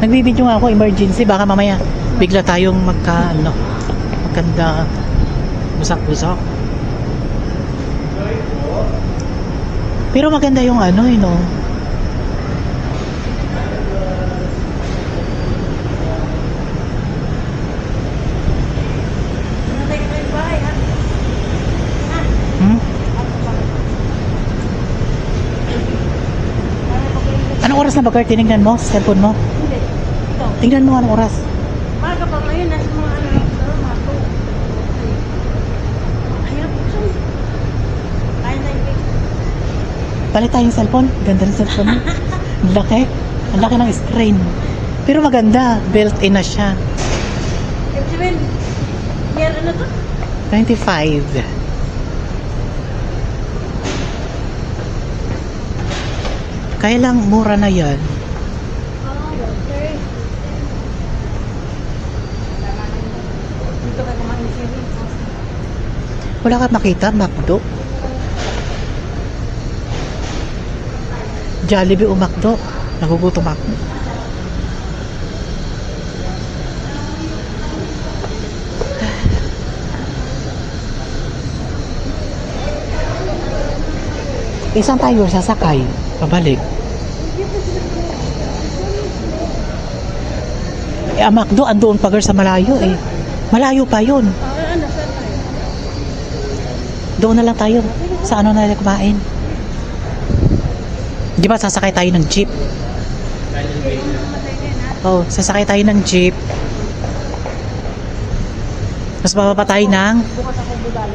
Nagbibideo nga ako, emergency. Baka mamaya bigla tayong magkanda busak-busak. Pero maganda yung ano, no? Anong oras na ba, Kurt? Tinignan mo sa cellphone mo? Hindi. Ito. Tingnan mo anong oras. Maga pa ngayon, nasa mga ano lang, pero mato. Ayun, so. Kaya na yung cake. Palit tayong cellphone. Ganda ng cellphone mo. Ang laki. Ang laki ng screen. Pero maganda. Built-in na siya. Ibig sabihin, year ano to? 25. Kaya lang mura na yan. Okay. Dito ka kumain siya rin. Wala ka makita, McDo. Jollibee o McDo. Nagugutom ako. Isang tayo sasakay. Pabalik. Ang McDo, andoon pa sa malayo eh. Malayo pa yun. Ano, saan tayo? Doon na lang tayo. Sa ano na lang kumain. Di ba sasakay tayo ng jeep? Oh, sasakay tayo ng jeep. Mas bababa tayo ng Bukas ako budal.